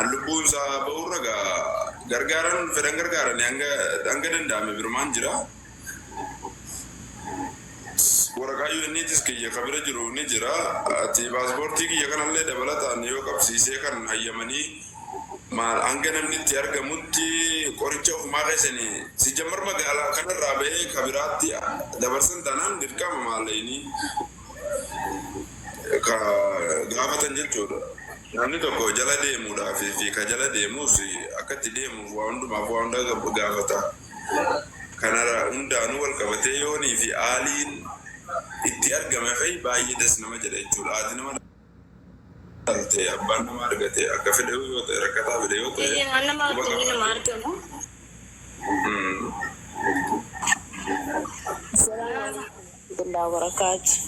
Lubbuun isaa ba'uurra gargaaran fedhan gargaaran hanga danda'ame birmaan jira. Waraqaayyuu inniitis kiyya kabira jiru ni jira. Ati paaspoortii kiyya kanallee dabalataan yoo qabsiisee kan hayyamanii maal hanga namni itti argamutti qoricha ofumaa keessanii si jammar magaalaa kanarraa ba'ee kabiraatti dabarsan taanaan dirqama maalleeyni gaafatan jechuudha. Namni tokko jala deemuudhaaf fi ka jala deemuus akkatti deemuuf waa hundumaaf waa hunda gaafata. Kanarra hundaanuu wal qabatee yoonii fi aaliin itti argame fa'i baay'ee das nama jedha jechuudha. Haati nama dhalte abbaan nama argate akka fedhe yoo ta'e rakkataa fedhe yoo ta'e. Nama arginu nama argamu. Assalamualaikum warahmatullahi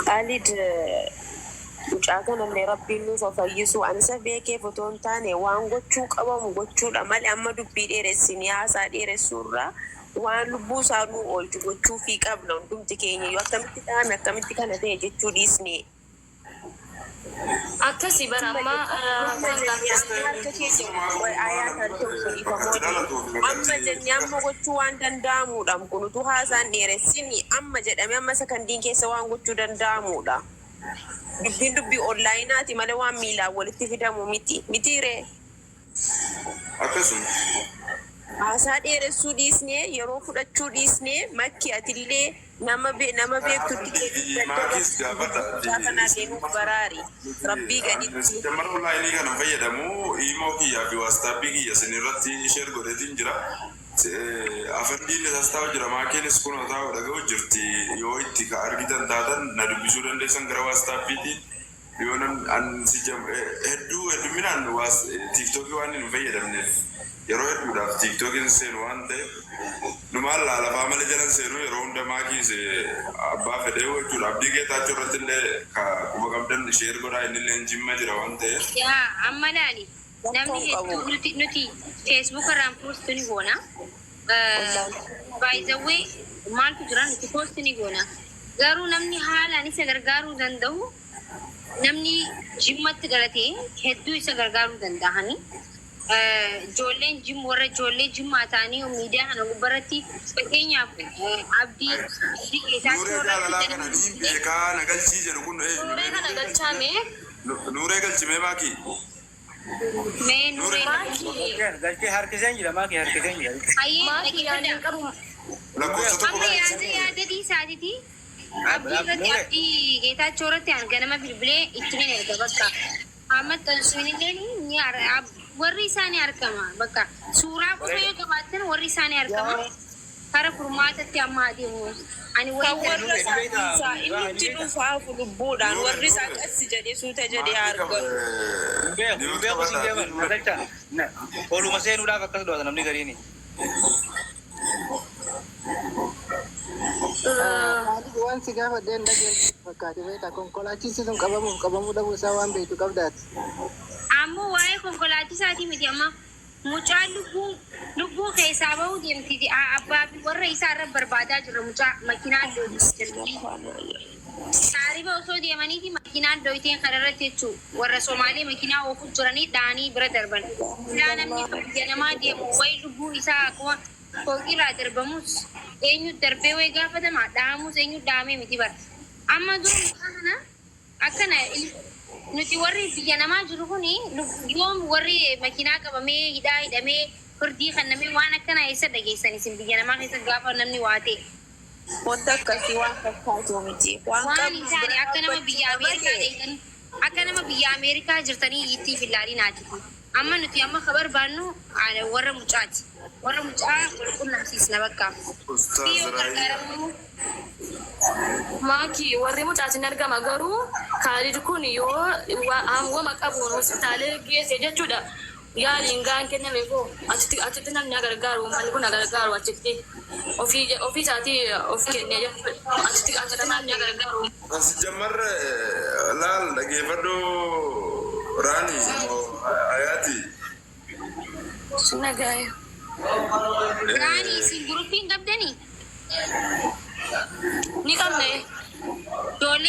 Khalid mucaa kanallee rabbiin nuuf fayyisu ansa beekee fotoon taane waan gochuu qabamu gochuudha malee amma dubbii dheeressinii haasaa dheeressuurraa waan lubbuu isaa nuu oolchu gochuu fi qabna hundumti keenya yoo akkamitti dhaame akkamitti kana ta'e jechuu dhiisne. Akkasii barammaa amma jennee amma gochuu waan danda'amuudha kun utuu haasaan dheeressini amma jedhame amma sakandiin keessa waan gochuu danda'amuudha. Dubbii onlaayinaati malee waan miilaan walitti fidamu mitiiree. Akkasuma. Haasaa dheeressuu dhiisnee yeroo fudhachuu dhiisnee makki atillee nama beektutti Maakis gaafata. kanaa deemuuf baraari rabbii gaditti. Jammar onlaayinii kana fayyadamu iimoo kiyyaa fi waastaapbii kiyya sinirratti sheer godheetiin jira. Afandiin isaas taa'u jira maakiinis kun taa'u dhaga'u jirti yoo itti ka argitan taatan na dubbisuu dandeessan gara waastaappiitiin yoo hedduminaan tiiktookii waan hin fayyadamneef yeroo hedduudhaaf tiiktookiin seenu waan ta'eef numaan laalafaa malee jalan seenu yeroo hunda maakiis abbaa fedhee jechuudha. Abdii Geetaachoo irratti illee kuma qabdan sheer godhaa innillee jimma jira waan ta'eef. amma laali namni nuti feesbuuk irraan poosti ni goona. Baay'izawwee maaltu jira nuti poosti ni goona. Garuu namni haalaan isa gargaaruu danda'u namni jimmatti galatee hedduu isa gargaaruu danda'anii. Ijoolleen warra ijoollee jimmaa ta'anii miidiyaa kana gubbarratti fakkeenyaaf abdii Nuuree jaalalaa kana niin beekaa nagalchii jedhu kun Nuuree kana galchaame. Nuuree galchimee maakii. Mee Nuuree galchee harkiseen jira maakii harkiseen jira. maakii yaadeen qabu. Lakkoofsa tokko Amma yaadadii isaatiiti. Abdii irratti abdii Geetaachoo irratti ganama bilbilee itti ni erga bakka. Amma tansuunillee ni warri isaanii argama bakka suuraa qofa yoo qabaatan warri isaanii argama kara furmaatatti amma adeemu ani inni dhufaa lubbuudhaan warri isaa qassi jedhee suuta jedhee argamu. Oluma seenuudhaaf akkas dhoota namni gariini. Waan si gaafa deen dhageen fakkaate beektaa konkolaachisti sun qabamuu dhabuu isaa waan beektu qabdaati. ammoo waa'ee konkolaachisaatii miti amma mucaan lubbuu keessaa bahuu deemti abbaa fi warra isaa irra barbaadaa jira mucaa makiinaan taarifa osoo deemaniiti makiinaan dhoyteen kanarratti jechuu warra Somaalee makiinaa oofuu jiranii dhaanii bira darban ilaa namni biyya namaa deemu wayi lubbuu isaa akkuma fooqirraa darbamus eenyu darbee wayi gaafatama dhaamus eenyu dhaamee miti bara amma dura mucaa kana akkana nuti warri biyya namaa jiru kuni yoom warri makiinaa qabamee hidhamee firdii kannamee waan akkana eessa dhageessan isin biyya namaa keessa gaafa namni waa ta'e. Wanta akkasii waan fakkaatu miti. Waan isaanii akka nama biyya Ameerikaa deetan akka nama biyya Ameerikaa jirtanii itti fillaaliin haatitu. Amma nuti amma kabar baannu warra mucaati. Warra mucaa wal qunnamsiisna bakka. Maakii warri mucaatiin argama garuu Khalid kun yoo wama qabuun hospitaalee geesse jechuudha. Yaaliin gaan kenname koo achitti namni gargaaru malli kun gargaaru achitti ofii isaatii of kennee jechuudha. Achitti namni gargaaru. As jammar laal dhageeffadhoo raanii ayaati. Nagaayo. Raanii isin guruppiin qabdanii? Ni qabne.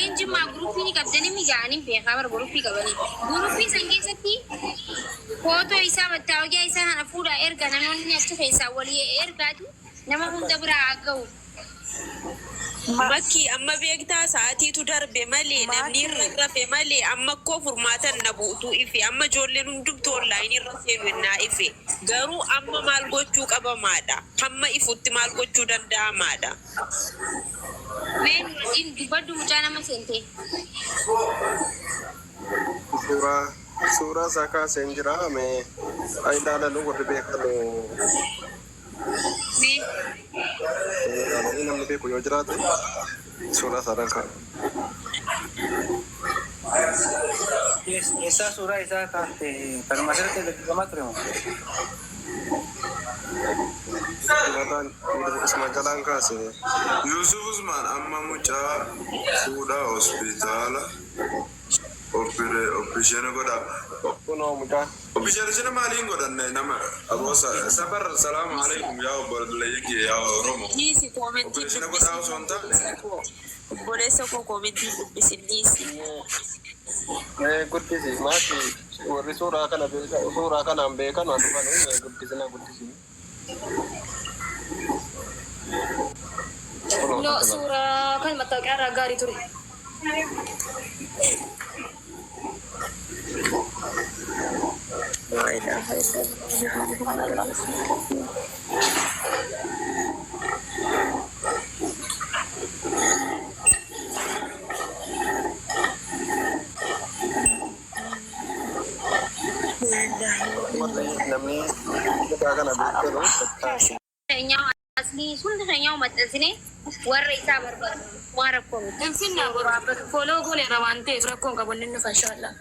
Leenji maa guruupii ni qabdanii mijaa'anii beekaa bara guruupii qabanii. Guruupii san keessatti footoo isaa mattaawaqaa isaa kana fuudhaa erga namoonni achi keessaa walii ergaatu nama hunda biraa haa ga'u. Bakki amma beektaa sa'aatiitu darbe malee namni irra rafe malee amma koo furmaatan na buutu ife amma ijoolleen hundumtu online irra seenu innaa ife garuu amma maal gochuu qabamaadha hamma ifutti maal gochuu danda'amaadha. Meen dubbaddu mucaa nama seentee. Suuraa isaa kaasee hin jira mee ilaalan warri beekan namni beeku yoo jiraate suuraa isaa kan Esa surah isa kaate kan masirratti gaggeeffamaa ture moo? suuraataan isma jalaan kaase Yusuf Usman amma mucaa fuudhaa hospitaala operation godha. kunoo mucaa Operation maaliin godhanne nama aboosa sabar salaamu alaikum yaa obboleeyyi yaa Oromoo. Dhiisi koomentii Operation godhaa osoo hin taane. obboleessa koo koomentii dubbisin dhiisi. guddisi maati warri suuraa kanaan beekan waan dhufan guddisina. No, suuraa kan mattaawaqaa irraa gaarii ture. namni mucaa kana beekanu Nyawa asli hundi nyawa maxxansine warra isaa barbaadu waan rakkoo miti. Infinna boraabbatu fooloo gooneerra waan ta'eef rakkoon qabu inni nufa inshallah.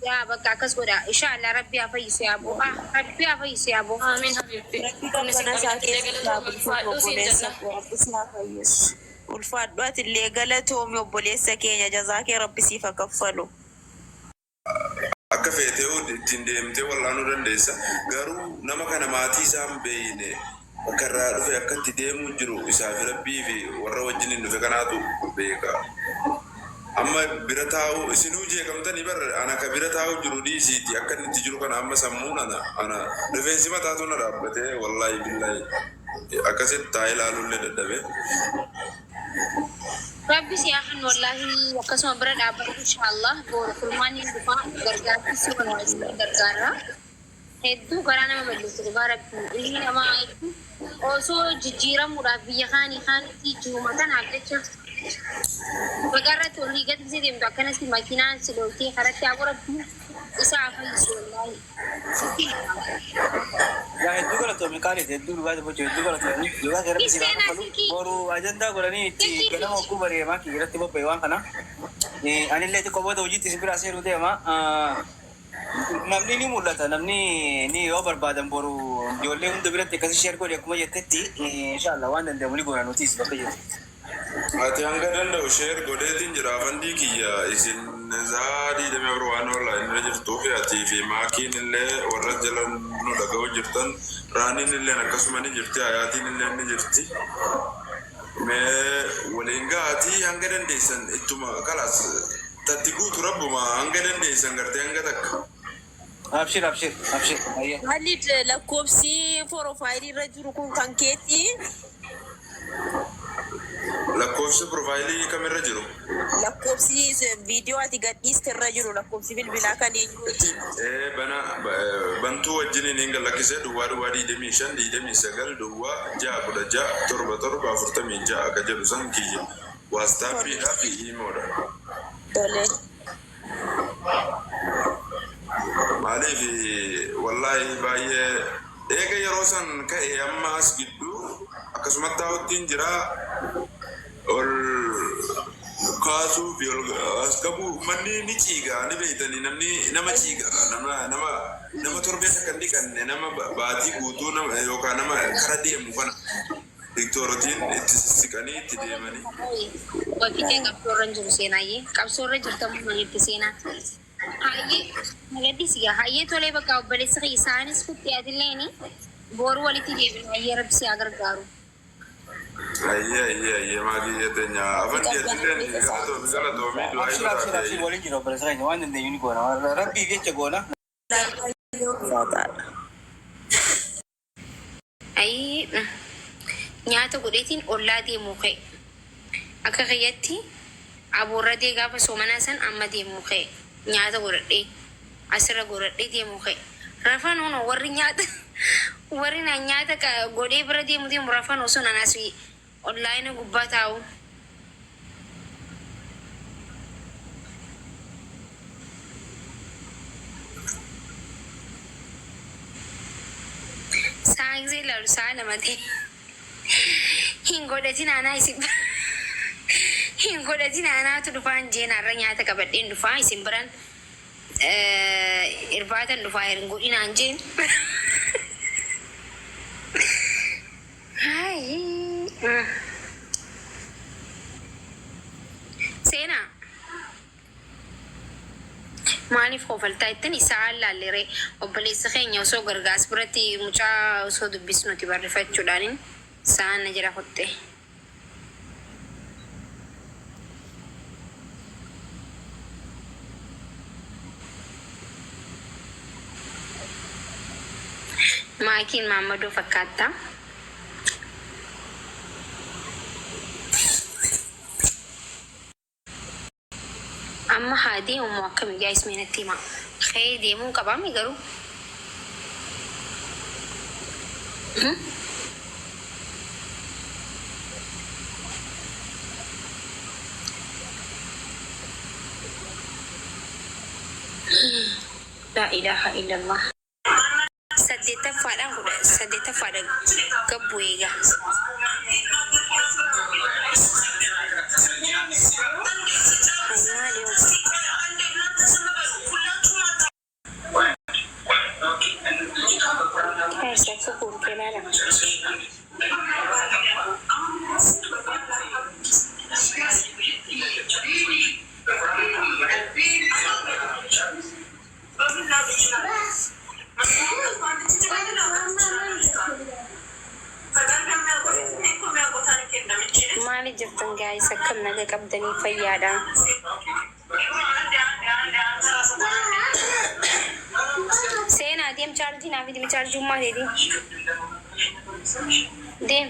Yaa bakka akkas godha. Inshallah rabbi haa fayyisu yaa boo. Rabbi haa fayyisu yaa boo. Amiin habiibti. Kunni si ulfaadhu ati illee galatoomi obboleessa keenya jazaa kee rabbi siif haa kaffalu. Akka feetee ittiin deemtee wallaanuu dandeessa. Garuu nama kana maatii isaa hin beeyne akka irraa dhufe akka itti deemuu jiru isaa fi rabbii fi warra wajjin hin dhufe kanaatu beeka. Amma bira taa'u isinuu jeeqamtanii bara ana ka bira taa'u jiru dhiisiiti akka inni itti jiru kana amma sammuun ana rifeensi mataatu na dhaabbatee wallaahi billaahi akkasitti taa'ee ilaaluullee dadhabee. Rabbi si haa hannu wallahi akkasuma bira dhaabbatu inshallah boora furmaanni dhufaa gargaartisi kun gargaarra. Hedduu garaa nama balleessu dhugaa rabbi ilmi namaa hedduu osoo jijjiiramuudhaaf biyya kaanitti juumatan haqacha. Bagarratti olii gadi si deemtu akkanatti makiinaan si dhootee karatti haa qorabdu isaa fayyisu wallahi. Yaa hedduu galatoomi qaaliiti hedduu dhugaati bocha hedduu galatoomi dhugaa seera bisi naa kafalu boru ajandaa godhanii itti ganama ogguu bareemaa kiiratti bobba'e waan kana anillee xiqqoo booda hojiitti isin biraa seeruu deema namni ni mul'ata namni ni yoo barbaadan boru ijoollee hunda biratti akkasii sheer godhe akkuma jettetti inshallah waan danda'amu ni goona nutis bakka jirti. Ati hanga danda'u sheer godheetiin jira afandii kiyya isin zaadii damee waan online irra jirtuu fi atii fi maakiin illee warra jala nu dhaga'u jirtan raaniin illee akkasuma ni jirti hayaatiin illee ni jirti. Mee waliin gaatii hanga dandeessan ittuma kalaas tatti guutu rabbuma hanga dandeessan gartee hanga takka. Abshir. Khalid lakkoofsi profaayilii irra jiru kun kan keetti. Lakkoofsi profaayilii kamirra jiru? Lakkoofsi viidiyoo ati gadhiiste irra jiru lakkoofsi bilbilaa kan eenyuuti? Bantuu wajjiniin hin galakkisee duwwaa 25 duwwaa 616 akka jedhu san kiyya. Waastaappiidhaa fi iimoodha. Tole. Maaliif wallaahi baay'ee eega yeroo san ka'e amma as gidduu akkasumatti taa'uttiin jira ol kaasuu fi ol as qabu manni ni ciiga ni beeytanii namni nama ciiga nama torbee akka hin dhiqanne nama baatii guutuu yookaan nama kara deemu kana Diktoorotiin itti siqanii itti deemanii. Wafiiteen qabsoorra hin jiru seenaayyee qabsoorra jirtamu itti seenaa. Hayyee mallattisiyaa hayyee tolee bakka obboleessa isaanis kutti adilleeni boru walitti deebinu hayyee rabbi si haa gargaaru. Ayye maagi jetenya afan dia tilen gala to mi do Abshir, abshir, abshir. Waliin jira obboleessa keenya waan dandeenyu ni goona. Rabbii jecha goona. Ay, nyaata godheetiin ollaa deemuu ka'e. Akka kiyyatti abuurratee gaafa soomanaa san amma deemuu ka'e. Nyaata godhadhee asirra godhadhee deemuu ka'e. Rafan hono warri nyaata warri na nyaata godhee bira deemu rafan osoo nanas ollaayina gubbaa taa'u. Saa gisee laalu saa lamate hin godhatin aanaa isin hin godhatin aanaatu dhufaan jeenaarra nyaata qabadheen dhufaa isin biran irbaatan dhufaa hin godhinaan jeen. Seenaa maaliif kofaltaa ittiin isaa laalleeree obboleessa keenya osoo gargaas biratti mucaa osoo dubbisnuti barreeffachuudhaan isaan na jira kutte. Maakiin Maammadoo fakkaata. Amma haa deemu akkami gaa'is meenatti hima. Ka'ee deemuu qabaami garuu. La ilaha illallah. Saddeettaffaadhaan gabbu eegaa. Maali jirtan guys akkam naga qabdanii fayyaadha. Seenaa deem chaarjii naaf deem chaarjii ummaa deem.